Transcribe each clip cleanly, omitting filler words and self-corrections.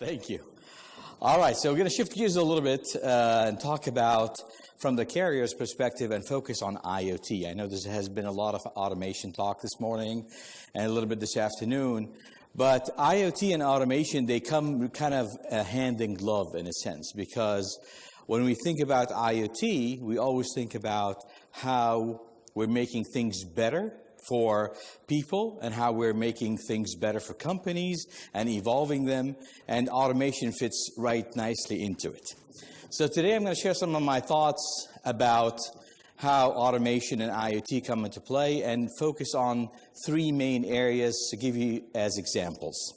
Thank you. All right, so we're going to shift gears a little bit and talk about from the carrier's perspective and focus on IoT. I know there has been a lot of automation talk this morning and a little bit this afternoon, but IoT and automation, they come kind of hand in glove in a sense, because when we think about IoT, we always think about how we're making things better for people and how we're making things better for companies and evolving them, and automation fits right nicely into it. So today I'm going to share some of my thoughts about how automation and IoT come into play and focus on three main areas to give you as examples.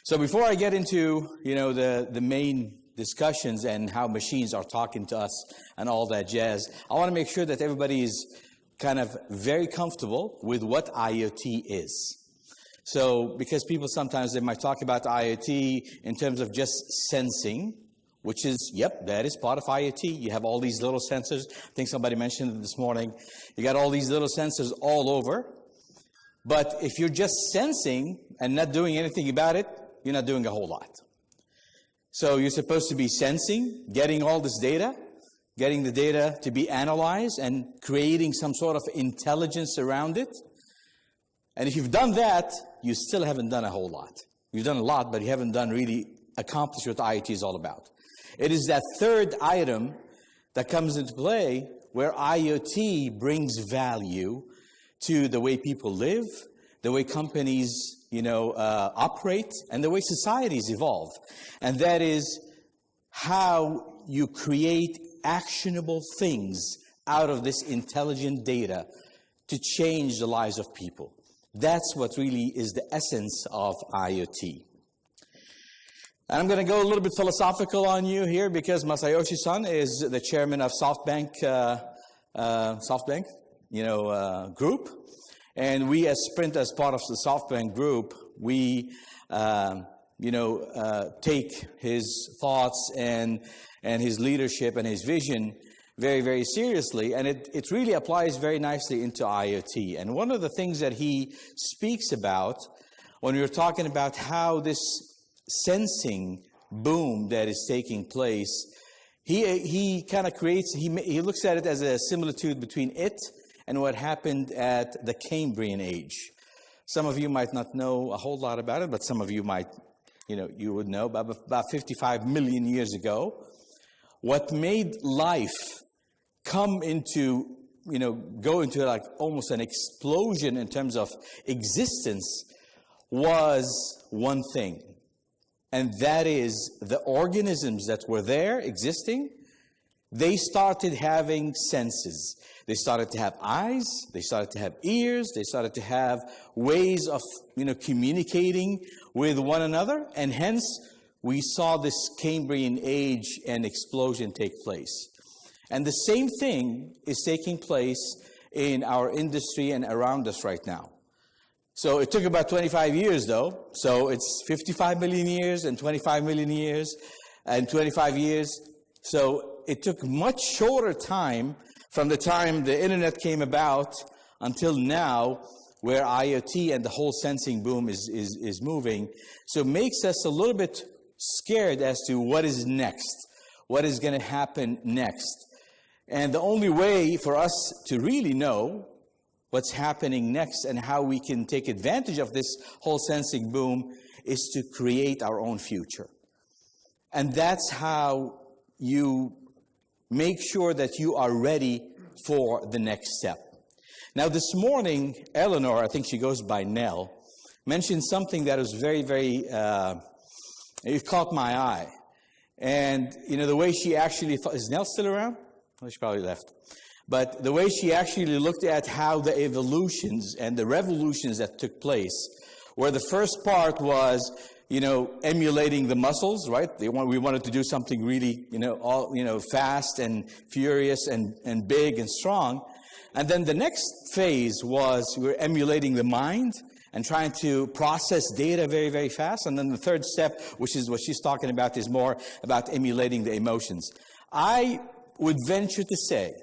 So before I get into, the main discussions and how machines are talking to us and all that jazz, I want to make sure that everybody is kind of very comfortable with what IoT is. So because people sometimes they might talk about IoT in terms of just sensing, which is, yep, that is part of IoT. You have all these little sensors. I think somebody mentioned it this morning. You got all these little sensors all over. But if you're just sensing and not doing anything about it, you're not doing a whole lot. So you're supposed to be sensing, getting all this data, getting the data to be analyzed and creating some sort of intelligence around it. And if you've done that, you still haven't done a whole lot. You've done a lot, but you haven't done really accomplished what IoT is all about. It is that third item that comes into play where IoT brings value to the way people live, the way companies operate, and the way societies evolve. And that is how you create actionable things out of this intelligent data to change the lives of people. That's what really is the essence of IoT. And I'm going to go a little bit philosophical on you here because Masayoshi-san is the chairman of SoftBank group. And we as Sprint, as part of the SoftBank group, we take his thoughts and his leadership and his vision very, very seriously. And it really applies very nicely into IoT. And one of the things that he speaks about when we're talking about how this sensing boom that is taking place, he kind of creates, he looks at it as a similitude between it and what happened at the Cambrian age. Some of you might not know a whole lot about it, but some of you might, you would know. About 55 million years ago, what made life come into, go into like almost an explosion in terms of existence was one thing. And that is the organisms that were there existing, they started having senses. They started to have eyes, they started to have ears, they started to have ways of, communicating with one another. And hence, we saw this Cambrian age and explosion take place. And the same thing is taking place in our industry and around us right now. So it took about 25 years, though. So it's 55 million years and 25 million years and 25 years. So it took much shorter time from the time the internet came about until now, where IoT and the whole sensing boom is moving. So it makes us a little bit scared as to what is next, what is going to happen next. And the only way for us to really know what's happening next and how we can take advantage of this whole sensing boom is to create our own future. And that's how you make sure that you are ready for the next step. Now this morning, Eleanor, I think she goes by Nell, mentioned something that was very, very, it caught my eye. And, the way she actually thought, is Nell still around? Well, she probably left. But the way she actually looked at how the evolutions and the revolutions that took place, where the first part was, emulating the muscles, right? We wanted to do something really, fast and furious and big and strong. And then the next phase was we're emulating the mind and trying to process data very, very fast. And then the third step, which is what she's talking about, is more about emulating the emotions. I would venture to say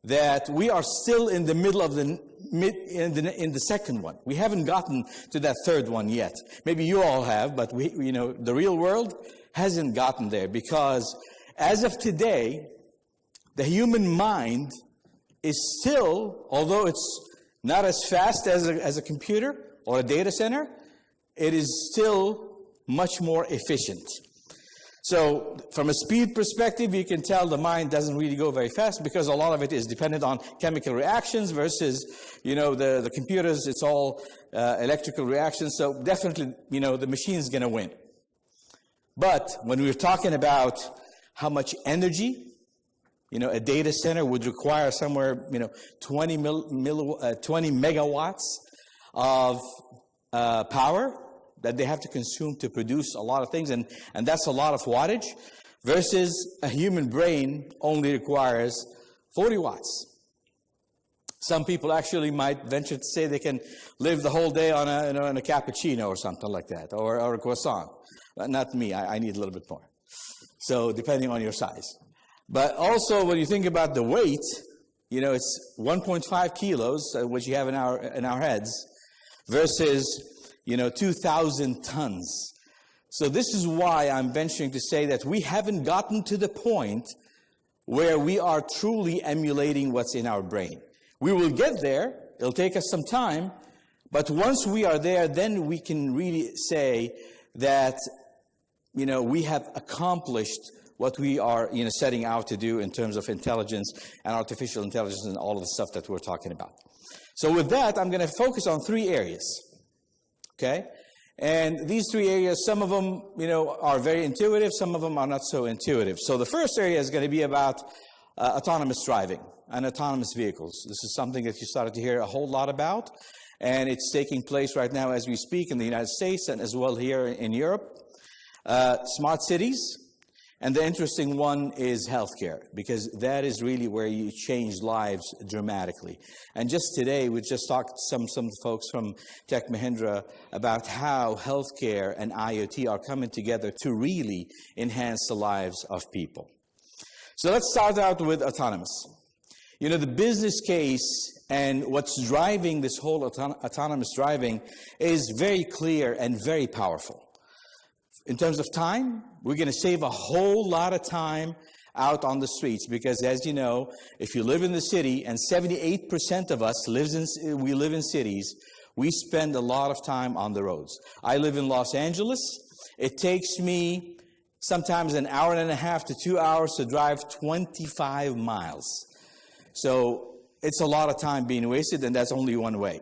that we are still in the middle of the in the second one. We haven't gotten to that third one yet. Maybe you all have, but the real world hasn't gotten there, because as of today, the human mind is still, although it's not as fast as a computer or a data center, it is still much more efficient. So from a speed perspective, you can tell the mind doesn't really go very fast, because a lot of it is dependent on chemical reactions versus, the computers, it's all electrical reactions. So definitely, the machine's going to win. But when we're talking about how much energy, a data center would require somewhere, 20 megawatts of power that they have to consume to produce a lot of things, and that's a lot of wattage, versus a human brain only requires 40 watts. Some people actually might venture to say they can live the whole day on a cappuccino or something like that, or a croissant. Not me, I need a little bit more. So depending on your size. But also when you think about the weight, it's 1.5 kilos, which you have in our heads, versus 2,000 tons. So this is why I'm venturing to say that we haven't gotten to the point where we are truly emulating what's in our brain. We will get there. It'll take us some time. But once we are there, then we can really say that, we have accomplished what we are, setting out to do in terms of intelligence and artificial intelligence and all of the stuff that we're talking about. So with that, I'm going to focus on 3 areas. Okay? And these 3 areas, some of them, are very intuitive, some of them are not so intuitive. So the first area is going to be about autonomous driving and autonomous vehicles. This is something that you started to hear a whole lot about, and it's taking place right now as we speak in the United States and as well here in Europe. Smart cities. And the interesting one is healthcare, because that is really where you change lives dramatically. And just today, we just talked to some folks from Tech Mahindra about how healthcare and IoT are coming together to really enhance the lives of people. So let's start out with autonomous. The business case and what's driving this whole autonomous driving is very clear and very powerful. In terms of time, we're going to save a whole lot of time out on the streets, because as you know, if you live in the city, and 78% of us we live in cities, we spend a lot of time on the roads. I live in Los Angeles. It takes me sometimes an hour and a half to 2 hours to drive 25 miles. So it's a lot of time being wasted, and that's only one way.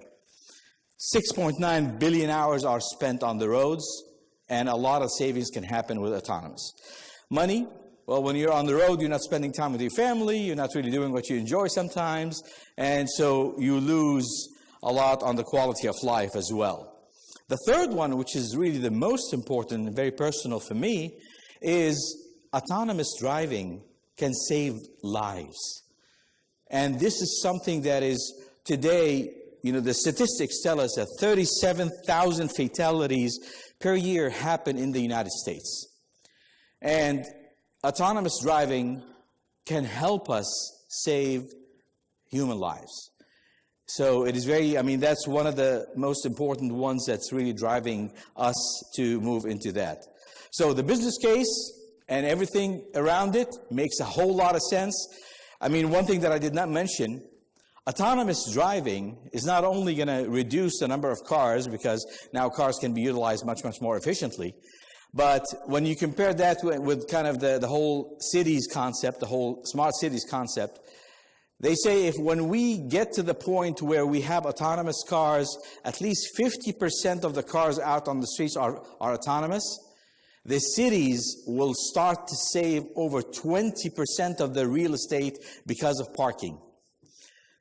6.9 billion hours are spent on the roads, and a lot of savings can happen with autonomous. Money, well, when you're on the road, you're not spending time with your family, you're not really doing what you enjoy sometimes, and so you lose a lot on the quality of life as well. The third one, which is really the most important and very personal for me, is autonomous driving can save lives. And this is something that is today, the statistics tell us that 37,000 fatalities per year happen in the United States. And autonomous driving can help us save human lives. So it is that's one of the most important ones that's really driving us to move into that. So the business case and everything around it makes a whole lot of sense. One thing that I did not mention, autonomous driving is not only going to reduce the number of cars, because now cars can be utilized much, much more efficiently, but when you compare that with kind of the whole cities concept, the whole smart cities concept, they say when we get to the point where we have autonomous cars, at least 50% of the cars out on the streets are autonomous, the cities will start to save over 20% of the real estate because of parking.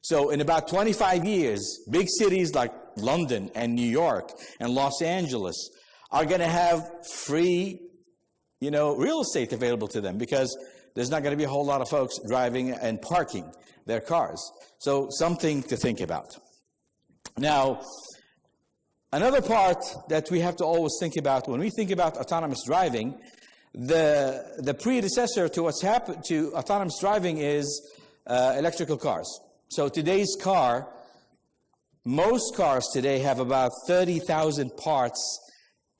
So in about 25 years, big cities like London and New York and Los Angeles are going to have free, real estate available to them, because there's not going to be a whole lot of folks driving and parking their cars. So something to think about. Now, another part that we have to always think about when we think about autonomous driving, the predecessor to what's happened to autonomous driving is electrical cars. So today's car Most cars today have about 30,000 parts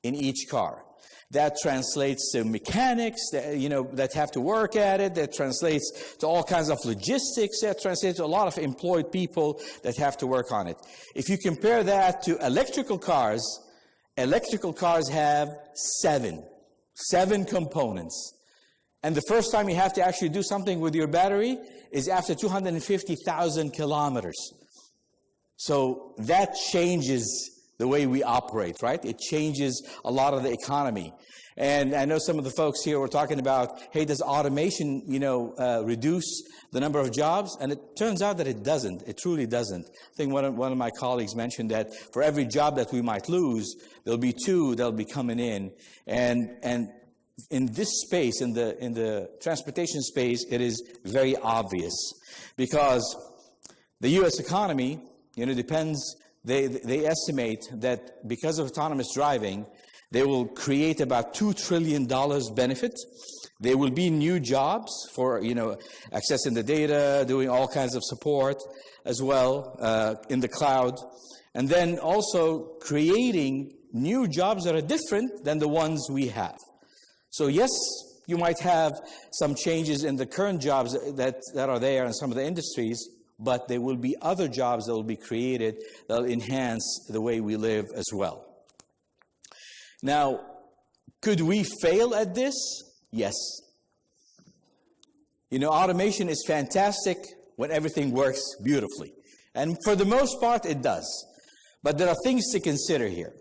in each car. That translates to mechanics that have to work at it. That translates to all kinds of logistics. That translates to a lot of employed people that have to work on it. If you compare that to electrical cars have seven components. And the first time you have to actually do something with your battery is after 250,000 kilometers. So that changes the way we operate, right? It changes a lot of the economy. And I know some of the folks here were talking about, hey, does automation, reduce the number of jobs? And it turns out that it doesn't. It truly doesn't. I think one of my colleagues mentioned that for every job that we might lose, there'll be 2 that'll be coming in. And in this space, in the transportation space, it is very obvious because the U.S. economy, depends. They estimate that because of autonomous driving, they will create about $2 trillion benefit. There will be new jobs for, accessing the data, doing all kinds of support as well in the cloud. And then also creating new jobs that are different than the ones we have. So yes, you might have some changes in the current jobs that are there in some of the industries, but there will be other jobs that will be created that will enhance the way we live as well. Now, could we fail at this? Yes. Automation is fantastic when everything works beautifully. And for the most part, it does. But there are things to consider here.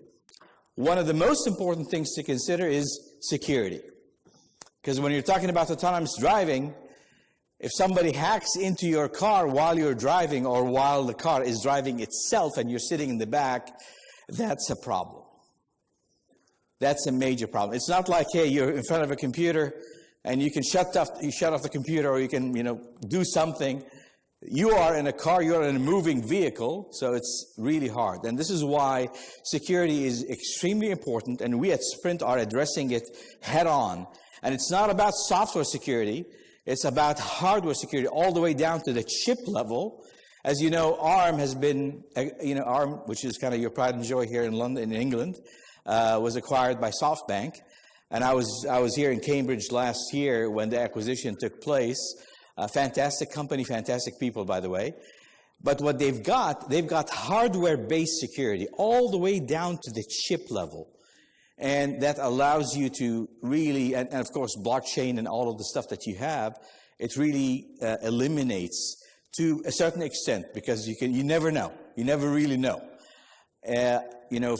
One of the most important things to consider is security. Because when you're talking about autonomous driving, if somebody hacks into your car while you're driving or while the car is driving itself and you're sitting in the back, that's a problem. That's a major problem. It's not like, hey, you're in front of a computer and you can shut off the computer or you can, do something. You are in a car, you're in a moving vehicle, so it's really hard. And this is why security is extremely important, and we at Sprint are addressing it head on. And it's not about software security. It's about hardware security all the way down to the chip level. As you know, ARM has been, ARM, which is kind of your pride and joy here in London, in England, was acquired by SoftBank. And I was here in Cambridge last year when the acquisition took place. A fantastic company, fantastic people, by the way. But what they've got hardware-based security all the way down to the chip level. And that allows you to really, and of course, blockchain and all of the stuff that you have, it really eliminates to a certain extent, because you never know. You never really know,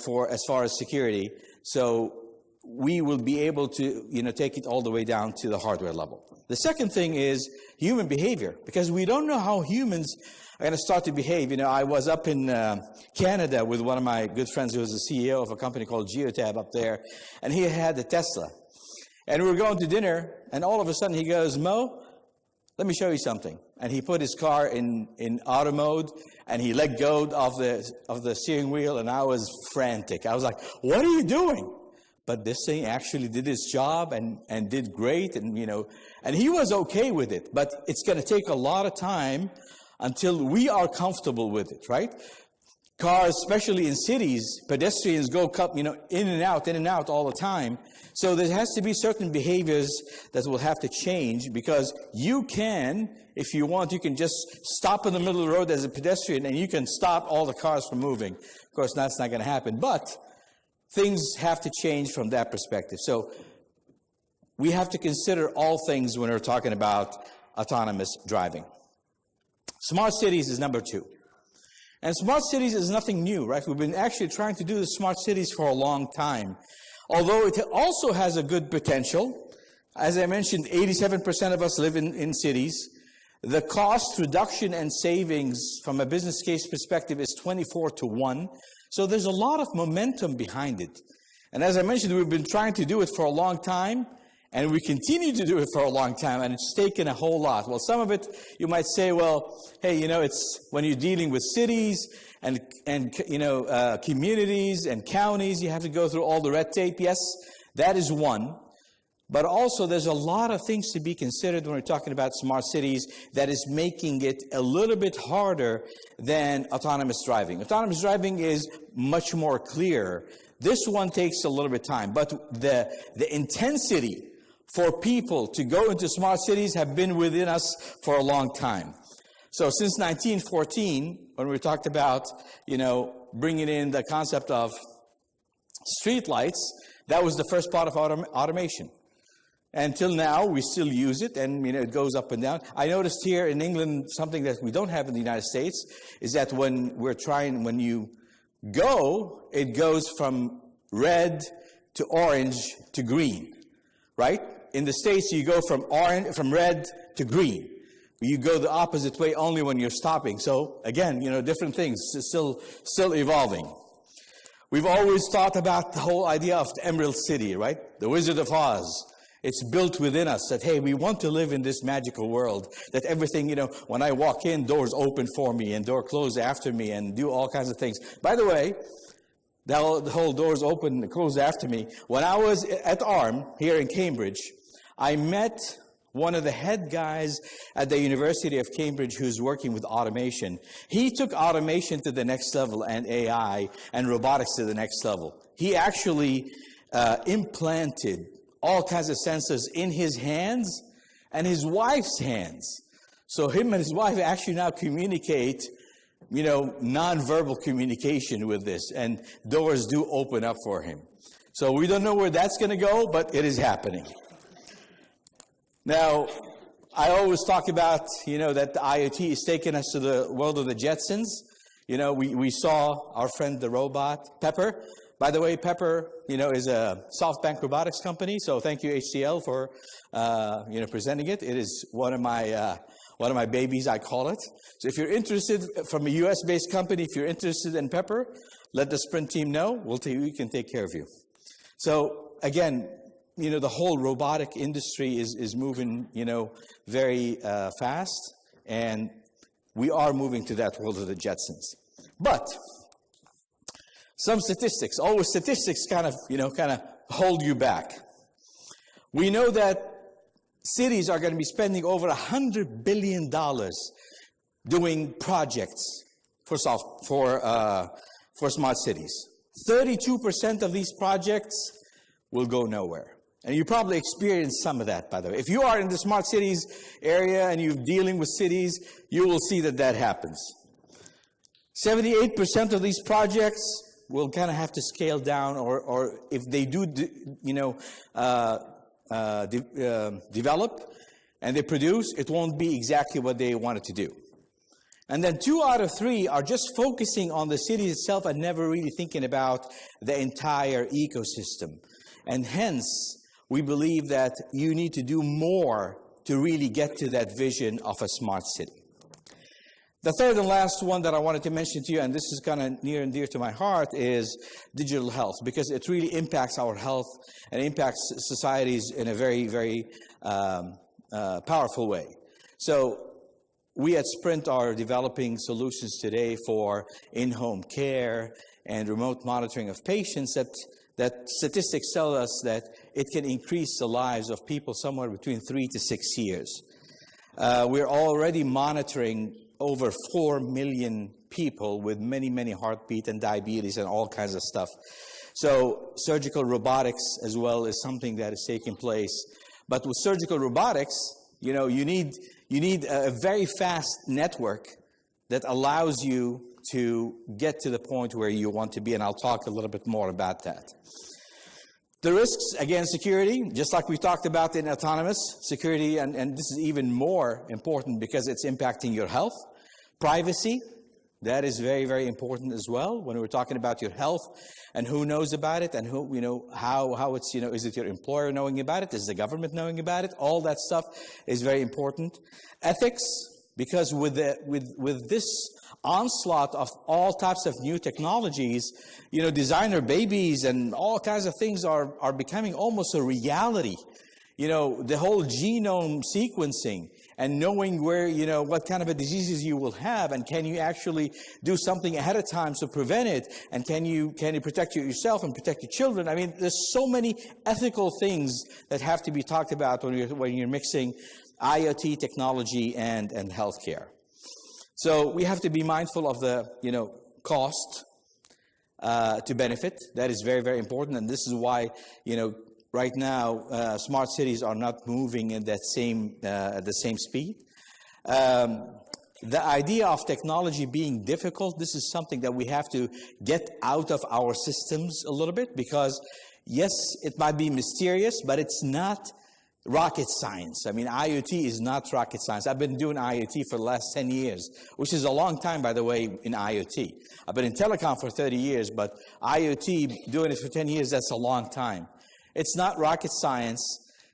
for as far as security. So we will be able to, take it all the way down to the hardware level. The second thing is human behavior, because we don't know how humans are going to start to behave. I was up in Canada with one of my good friends who was the CEO of a company called Geotab up there, and he had a Tesla. And we were going to dinner, and all of a sudden he goes, Mo, let me show you something. And he put his car in auto mode, and he let go of the steering wheel, and I was frantic. I was like, what are you doing? But this thing actually did its job and did great, and he was okay with it. But it's going to take a lot of time until we are comfortable with it, right? Cars, especially in cities, pedestrians go in and out all the time. So there has to be certain behaviors that will have to change, because you can, if you want, you can just stop in the middle of the road as a pedestrian and you can stop all the cars from moving. Of course, that's not going to happen, but things have to change from that perspective. So we have to consider all things when we're talking about autonomous driving. Smart cities is number 2. And smart cities is nothing new, right? We've been actually trying to do the smart cities for a long time. Although it also has a good potential. As I mentioned, 87% of us live in cities. The cost reduction and savings from a business case perspective is 24-1. So there's a lot of momentum behind it. And as I mentioned, we've been trying to do it for a long time, and we continue to do it for a long time, and it's taken a whole lot. Well, some of it, you might say, well, hey, it's when you're dealing with cities and communities and counties, you have to go through all the red tape. Yes, that is one. But also, there's a lot of things to be considered when we're talking about smart cities that is making it a little bit harder than autonomous driving. Autonomous driving is much more clear. This one takes a little bit of time, but the intensity for people to go into smart cities have been within us for a long time. So since 1914, when we talked about, bringing in the concept of streetlights, that was the first part of automation. Until now, we still use it, and it goes up and down. I noticed here in England, something that we don't have in the United States, is that when you go, it goes from red to orange to green, right? In the States, you go from red to green. You go the opposite way only when you're stopping. So again, different things, still evolving. We've always thought about the whole idea of the Emerald City, right? The Wizard of Oz. It's built within us that, hey, we want to live in this magical world, that everything, when I walk in, doors open for me and door close after me and do all kinds of things. By the way, the whole doors open and close after me. When I was at ARM here in Cambridge, I met one of the head guys at the University of Cambridge who's working with automation. He took automation to the next level and AI and robotics to the next level. He actually implanted all kinds of sensors in his hands and his wife's hands. So him and his wife actually now communicate, nonverbal communication with this, and doors do open up for him. So we don't know where that's going to go, but it is happening. Now, I always talk about, that the IoT is taking us to the world of the Jetsons. We saw our friend, the robot, Pepper. By the way, Pepper, is a SoftBank robotics company. So thank you, HCL, for, presenting it. It is one of my babies, I call it. So if you're interested, from a US-based company, if you're interested in Pepper, let the Sprint team know. We can take care of you. So again, the whole robotic industry is moving, very fast, and we are moving to that world of the Jetsons. But some statistics, always statistics kind of hold you back. We know that cities are going to be spending over $100 billion doing projects for smart cities. 32% of these projects will go nowhere. And you probably experienced some of that, by the way. If you are in the smart cities area and you're dealing with cities, you will see that happens. 78% of these projects will kind of have to scale down, or if they do, develop and they produce, it won't be exactly what they wanted to do. And then 2 out of 3 are just focusing on the city itself and never really thinking about the entire ecosystem. And hence, we believe that you need to do more to really get to that vision of a smart city. The third and last one that I wanted to mention to you, and this is kind of near and dear to my heart, is digital health, because it really impacts our health and impacts societies in a very, very powerful way. So we at Sprint are developing solutions today for in-home care and remote monitoring of patients that statistics tell us that it can increase the lives of people somewhere between 3 to 6 years. We're already monitoring over 4 million people with many, many heartbeat and diabetes and all kinds of stuff. So surgical robotics as well is something that is taking place. But with surgical robotics, you need a very fast network that allows you to get to the point where you want to be, and I'll talk a little bit more about that. The risks, again, security, just like we talked about in autonomous security, and this is even more important because it's impacting your health. Privacy, that is very, very important as well when we're talking about your health and who knows about it and who, how it's, is it your employer knowing about it? Is the government knowing about it? All that stuff is very important. Ethics, because with this onslaught of all types of new technologies, designer babies and all kinds of things are becoming almost a reality. The whole genome sequencing and knowing where, what kind of a diseases you will have, and can you actually do something ahead of time to prevent it, and can you protect yourself and protect your children? I mean, there's so many ethical things that have to be talked about when you're mixing IoT technology and healthcare. So we have to be mindful of the, cost to benefit. That is very, very important, and this is why, right now, smart cities are not moving in that at the same speed. The idea of technology being difficult, this is something that we have to get out of our systems a little bit, because yes, it might be mysterious, but it's not rocket science. I mean, IoT is not rocket science. I've been doing IoT for the last 10 years, which is a long time, by the way, in IoT. I've been in telecom for 30 years, but IoT, doing it for 10 years, that's a long time. It's not rocket science.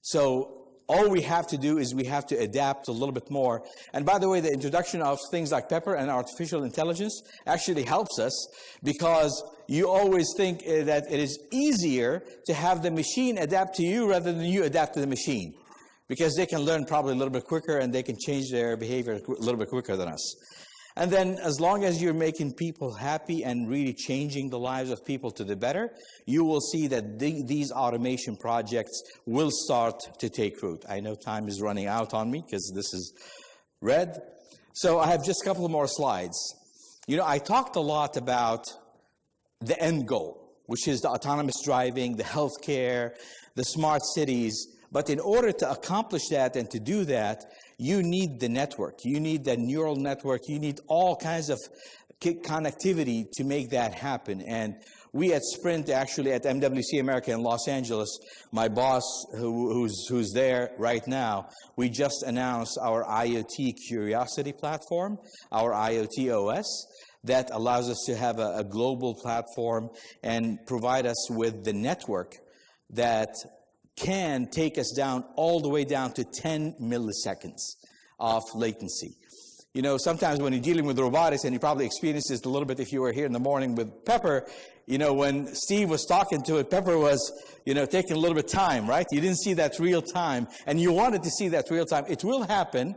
So all we have to do is we have to adapt a little bit more. And by the way, the introduction of things like Pepper and artificial intelligence actually helps us, because you always think that it is easier to have the machine adapt to you rather than you adapt to the machine, because they can learn probably a little bit quicker and they can change their behavior a little bit quicker than us. And then as long as you're making people happy and really changing the lives of people to the better, you will see that these automation projects will start to take root. I know time is running out on me because this is red. So I have just a couple more slides. I talked a lot about the end goal, which is the autonomous driving, the healthcare, the smart cities. But in order to accomplish that and to do that, you need the network. You need the neural network. You need all kinds of connectivity to make that happen. And we at Sprint, actually at MWC America in Los Angeles, my boss who's there right now, we just announced our IoT Curiosity platform, our IoT OS, that allows us to have a global platform and provide us with the network that can take us down all the way down to 10 milliseconds of latency. Sometimes when you're dealing with robotics, and you probably experienced this a little bit if you were here in the morning with Pepper, when Steve was talking to it, Pepper was, taking a little bit of time, right? You didn't see that real time, and you wanted to see that real time. It will happen,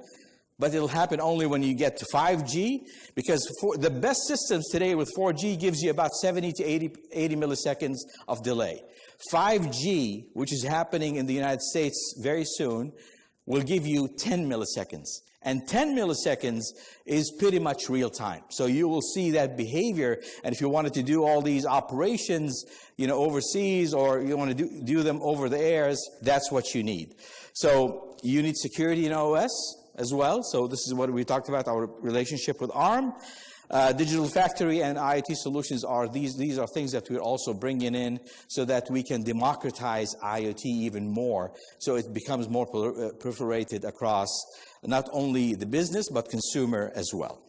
but it'll happen only when you get to 5G, because the best systems today with 4G gives you about 70 to 80 milliseconds of delay. 5G, which is happening in the United States very soon, will give you 10 milliseconds. And 10 milliseconds is pretty much real time. So you will see that behavior. And if you wanted to do all these operations, overseas, or you want to do them over the airs, that's what you need. So you need security in OS as well. So this is what we talked about, our relationship with ARM. Digital factory and IoT solutions are these are things that we're also bringing in so that we can democratize IoT even more, so it becomes more proliferated across not only the business but consumer as well.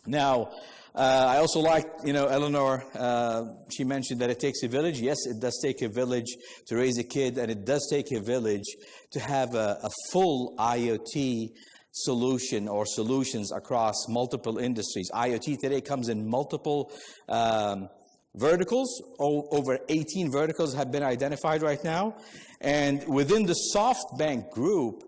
Now, I also like, Eleanor, she mentioned that it takes a village. Yes, it does take a village to raise a kid, and it does take a village to have a full IoT solution or solutions across multiple industries. IoT today comes in multiple verticals. Over 18 verticals have been identified right now. And within the SoftBank group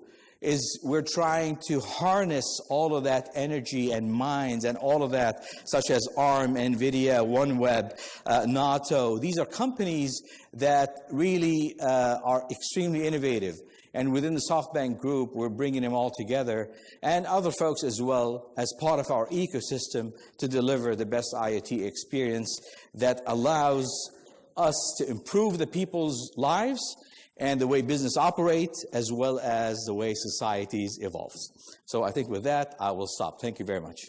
we're trying to harness all of that energy and minds and all of that, such as ARM, NVIDIA, OneWeb, NATO. These are companies that really are extremely innovative. And within the SoftBank group, we're bringing them all together, and other folks as well, as part of our ecosystem to deliver the best IoT experience that allows us to improve the people's lives and the way business operates, as well as the way societies evolve. So I think with that, I will stop. Thank you very much.